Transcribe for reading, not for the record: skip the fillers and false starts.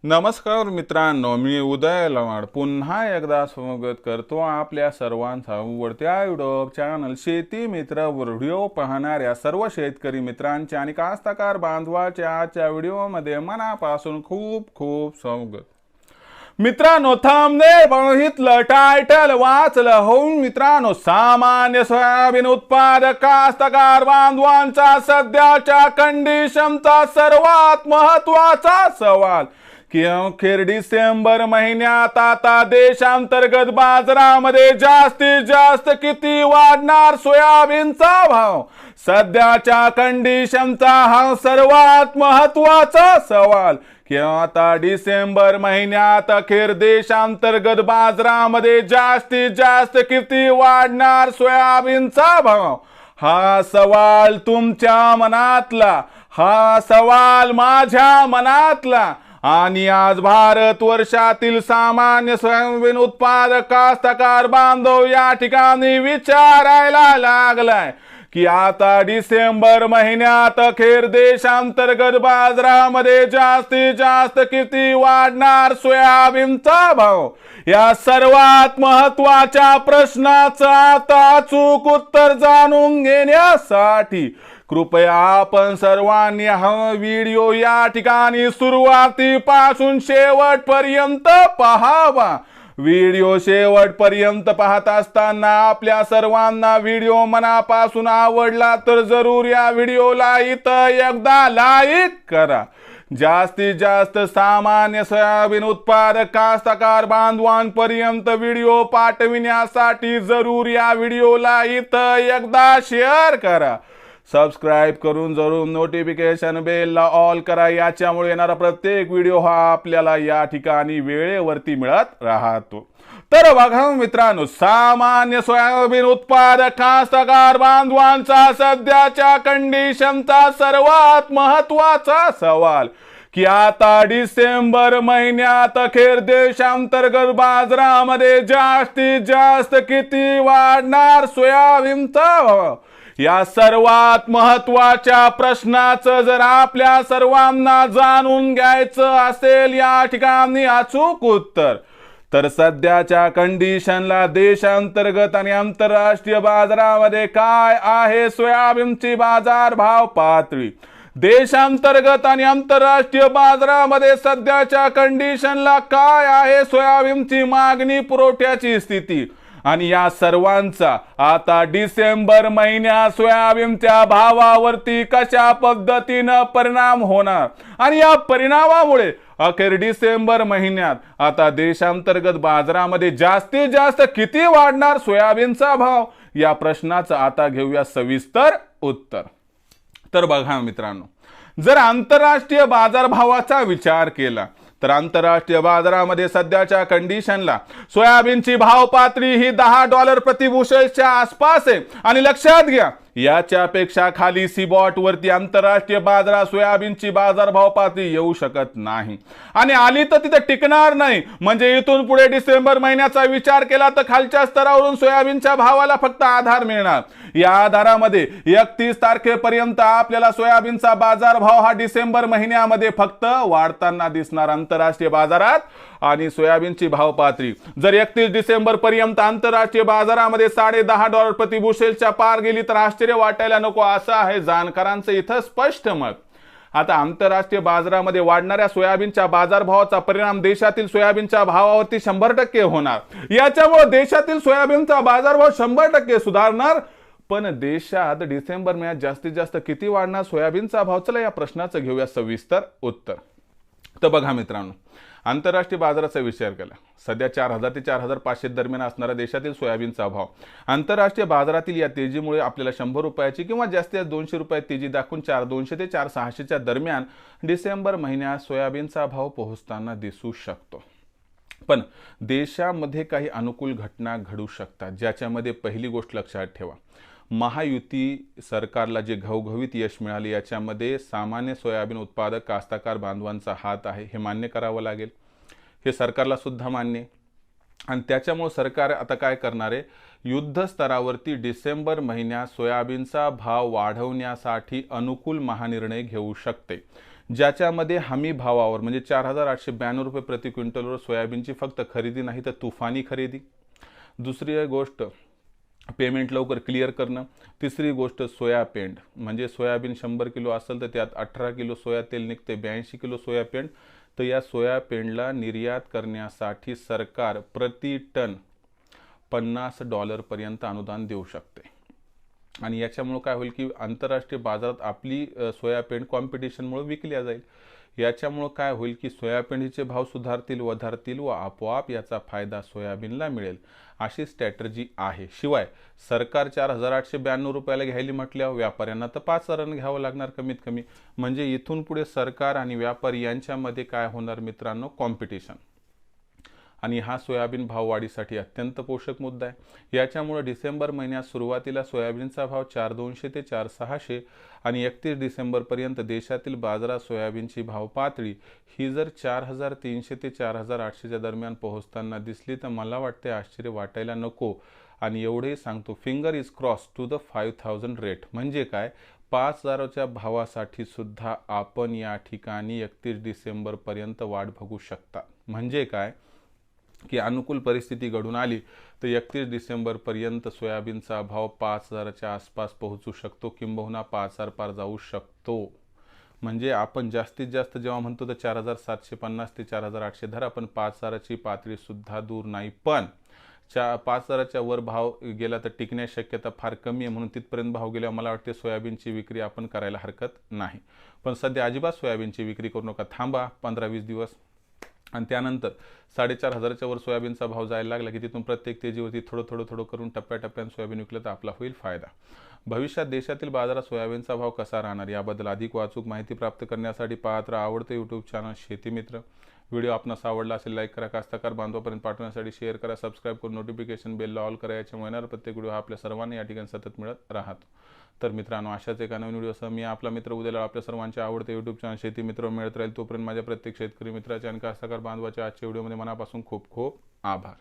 नमस्कार मित्रांनो, मी उदय लवाड पुन्हा एकदा स्वागत करतो आपल्या सर्वांचा आवडत्या यूट्यूब चॅनल शेती मित्र व्हिडिओ पाहणाऱ्या सर्व शेतकरी मित्रांचे आणि कास्तकार बांधवाच्या आजच्या व्हिडिओमध्ये मनापासून खूप खूप स्वागत। मित्रांनो, थंबनेल बघितलं, टायटल वाचलं होऊन मित्रांनो, सामान्य सोयाबीन उत्पादक कास्तकार बांधवांचा सध्याच्या कंडिशनचा सर्वात महत्त्वाचा सवाल की अखेर डिसेंबर महिन्यात आता देशांतर्गत बाजारामध्ये जास्तीत जास्त किती वाढणार सोयाबीनचा भाव। सध्याच्या कंडिशनचा हा सर्वात महत्त्वाचा सवाल की आता डिसेंबर महिन्यात अखेर देशांतर्गत बाजारामध्ये जास्तीत जास्त किती वाढणार सोयाबीनचा भाव। हा सवाल तुमच्या मनातला, हा सवाल माझ्या मनातला आणि आज भारत वर्षातील सामान्य सोयाबीन उत्पादक कास्तकार बांधव या ठिकाणी विचारायला लागलाय की आता डिसेंबर महिन्यात अखेर देशांतर्गत बाजारामध्ये जास्तीत जास्त किती वाढणार सोयाबीनचा भाव। या सर्वात महत्त्वाच्या प्रश्नाचं आता अचूक उत्तर जाणून घेण्यासाठी कृपया आपण सर्वांनी हा व्हिडिओ या ठिकाणी सुरुवातीपासून शेवटपर्यंत पाहावा। व्हिडिओ शेवटपर्यंत पाहत असताना आपल्या सर्वांना व्हिडिओ मनापासून आवडला तर जरूर या व्हिडिओला इथं एकदा लाईक करा। जास्तीत जास्त सामान्य सोयाबीन उत्पादक कास्तकार बांधवांपर्यंत व्हिडिओ पाठविण्यासाठी जरूर या व्हिडिओला इथं एकदा शेअर करा। सबस्क्राइब करून जरूर नोटिफिकेशन बेलला ऑल करा, याच्यामुळे येणारा प्रत्येक व्हिडिओ हा आपल्याला या ठिकाणी वेळेवरती मिळत राहतो। तर बघा मित्रांनो, सामान्य सोयाबीन उत्पादक कास्तकार बांधवांचा सध्याच्या कंडिशनचा सर्वात महत्त्वाचा सवाल की आता डिसेंबर महिन्यात अखेर देशांतर्गत बाजारामध्ये जास्तीत जास्त किती वाढणार सोयाबीनचा भाव। या सर्वात महत्त्वाच्या प्रश्नाचं जर आपल्या सर्वांना जाणून घ्यायचं असेल या ठिकाणी अचूक उत्तर, तर सध्याच्या कंडिशनला देशांतर्गत आणि आंतरराष्ट्रीय बाजारामध्ये काय आहे सोयाबीनची बाजार भाव पातळी। देशांतर्गत आणि आंतरराष्ट्रीय बाजारामध्ये सध्याच्या कंडिशनला काय आहे सोयाबीनची मागणी पुरवठ्याची स्थिती आणि या सर्वांचा आता डिसेंबर महिन्यात सोयाबीनच्या भावावरती कशा पद्धतीने परिणाम होणार आणि या परिणामामुळे अखेर डिसेंबर महिन्यात आता देशांतर्गत बाजारामध्ये जास्तीत जास्त किती वाढणार सोयाबीनचा भाव, या प्रश्नाचं आता घेऊया सविस्तर उत्तर। तर बघा मित्रांनो, जर आंतरराष्ट्रीय बाजारभावाचा विचार केला तर आंतरराष्ट्रीय बाजारामध्ये सध्याच्या कंडिशनला सोयाबीनची भाव पातळी ही $10 प्रति बुशेलच्या आसपास आहे आणि लक्षात घ्या याच्यापेक्षा खाली सीबॉट वरती आंतरराष्ट्रीय बाजारात सोयाबीनची बाजारभाव पातळी येऊ शकत नाही आणि आली तर तिथे टिकणार नाही। म्हणजे इथून पुढे डिसेंबर महिन्याचा विचार केला तर खालच्या स्तरावरून सोयाबीनच्या भावाला फक्त आधार मिळणार। या आधारामध्ये 31 तारखेपर्यंत आपल्याला सोयाबीनचा बाजारभाव हा डिसेंबर महिन्यामध्ये फक्त वाढताना दिसणार आंतरराष्ट्रीय बाजारात आणि सोयाबीनची भाव पातळी जर 31 डिसेंबर पर्यंत आंतरराष्ट्रीय बाजारामध्ये $10.5 प्रति बुशेलच्या पार गेली तर आश्चर्य वाटायला नको, असं आहे जाणकारांचं इथं स्पष्ट मत। आता आंतरराष्ट्रीय बाजारामध्ये वाढणाऱ्या सोयाबीनच्या बाजारभावाचा परिणाम देशातील सोयाबीनच्या भावावरती 100% होणार। याच्यामुळे देशातील सोयाबीनचा बाजारभाव 100% सुधारणार। पण देशात डिसेंबर महिन्यात जास्तीत जास्त किती वाढणार सोयाबीनचा भाव, चला या प्रश्नाचं घेऊया सविस्तर उत्तर। तर बघा मित्रांनो, आंतरराष्ट्रीय बाजाराचा विचार केला सध्या 4000 ते 4500 दरम्यान असणारा देशातील सोयाबीनचा भाव आंतरराष्ट्रीय बाजारातील या तेजीमुळे आपल्याला 100 रुपयाची किंवा जास्तीत जास्त 200 रुपये तेजी दाखवून 4200 ते 4600 च्या दरम्यान डिसेंबर महिन्यात सोयाबीनचा भाव पोहोचताना दिसू शकतो। पण देशामध्ये काही अनुकूल घटना घडू शकतात, ज्याच्यामध्ये पहिली गोष्ट लक्षात ठेवा, महायुती सरकारला जे घवघवीत यश मिळाले याच्यामध्ये सामान्य सोयाबीन उत्पादक कास्तकार बांधवांचा हात आहे, हे मान्य करावं लागेल। हे सरकारला सुद्धा मान्य आणि त्याच्यामुळे सरकार आता काय करणार आहे, युद्ध स्तरावरती डिसेंबर महिन्यात सोयाबीनचा भाव वाढवण्यासाठी अनुकूल महानिर्णय घेऊ शकते, ज्याच्यामध्ये हमी भावावर म्हणजे 4,892 रुपये प्रति क्विंटलवर सोयाबीनची फक्त खरेदी नाही तर तुफानी खरेदी। दुसरी गोष्ट पेमेंट लवकर क्लिअर करणं। तिसरी गोष्ट सोया पेंड, म्हणजे सोयाबीन 100 किलो असेल तर त्यात 18 किलो सोया तेल निघते, 82 किलो सोया पेंड। तर या सोया पेंडला निर्यात करण्यासाठी सरकार प्रति टन $50 पर्यंत अनुदान देऊ शकते। आणि याच्यामुळे काय होईल की आंतरराष्ट्रीय बाजारात आपली सोयाबीन कॉम्पिटिशनमुळे विकल्या जाईल। याच्यामुळे काय होईल की सोयाबीनचे भाव सुधारतील, वधारतील व आपोआप याचा फायदा सोयाबीनला मिळेल, अशी स्ट्रॅटर्जी आहे। शिवाय सरकार 4,892 रुपयाला घ्यायला म्हटल्यावर व्यापाऱ्यांना तर 5,000 घ्यावं लागणार कमीत कमी। म्हणजे इथून पुढे सरकार आणि व्यापारी यांच्यामध्ये काय होणार मित्रांनो, कॉम्पिटिशन। आणि हा सोयाबीन भाववाढीसाठी अत्यंत पोषक मुद्दा आहे। याच्यामुळे डिसेंबर महिन्यात सुरुवातीला सोयाबीनचा भाव 4,200 ते 4,600 आणि 31 डिसेंबरपर्यंत देशातील बाजारात सोयाबीनची भाव पातळी ही जर 4,300 ते 4,800च्या दरम्यान पोहोचताना दिसली तर मला वाटते आश्चर्य वाटायला नको। आणि एवढे सांगतो, finger is cross to the 5,000 rate. म्हणजे काय, 5,000च्या भावासाठी सुद्धा आपण या ठिकाणी 31 डिसेंबरपर्यंत वाट बघू शकता। म्हणजे काय की अनुकूल परिस्थिती घडून आली तर 31 डिसेंबरपर्यंत सोयाबीनचा भाव 5,000च्या आसपास पोहोचू शकतो, किंबहुना 5,000 पार जाऊ शकतो। म्हणजे आपण जास्तीत जास्त जेव्हा म्हणतो तर 4,750 ते 4,800 धरा, पण 5,000ची पातळी सुद्धा दूर नाही। पण 5,000च्या वर भाव गेला तर टिकण्याची शक्यता फार कमी आहे, म्हणून तिथपर्यंत भाव गेल्यावर मला वाटते सोयाबीनची विक्री आपण करायला हरकत नाही। पण सध्या अजिबात सोयाबीनची विक्री करू नका, थांबा 15-20 दिवस। आणि त्यानंतर 4,500च्या वर सोयाबीनचा भाव जायला लागला की तिथून प्रत्येक तेजीवरती थोडं थोडं करून टप्प्याटप्प्याने सोयाबीन विकलं तर आपला होईल फायदा। भविष्यात देशातील बाजारात सोयाबीनचा भाव कसा राहणार याबद्दल अधिक वाचूक माहिती प्राप्त करण्यासाठी पाहत राहा आवडते यूट्यूब चॅनल शेतीमित्र। व्हिडिओ आपणास आवडला असेल लाईक करा, कास्तकार बांधवापर्यंत पाठवण्यासाठी शेअर करा, सबस्क्राईब करून नोटिफिकेशन बेलला ऑल करा। याच्यामुळे येणारा प्रत्येक व्हिडिओ आपल्या सर्वांना या ठिकाणी सतत मिळत राहतो। तर मित्रांनो, अशाच एका नवीन व्हिडिओसह मी आपला मित्र उद्याला आपल्या सर्वांचे आवडते यूट्यूब चॅनल शेतीमित्र मिळत राहील। तोपर्यंत माझ्या प्रत्येक शेतकरी मित्राचे आणि कास्तकार बांधवाच्या आजच्या व्हिडिओमध्ये मनापासून खूप खूप आभार।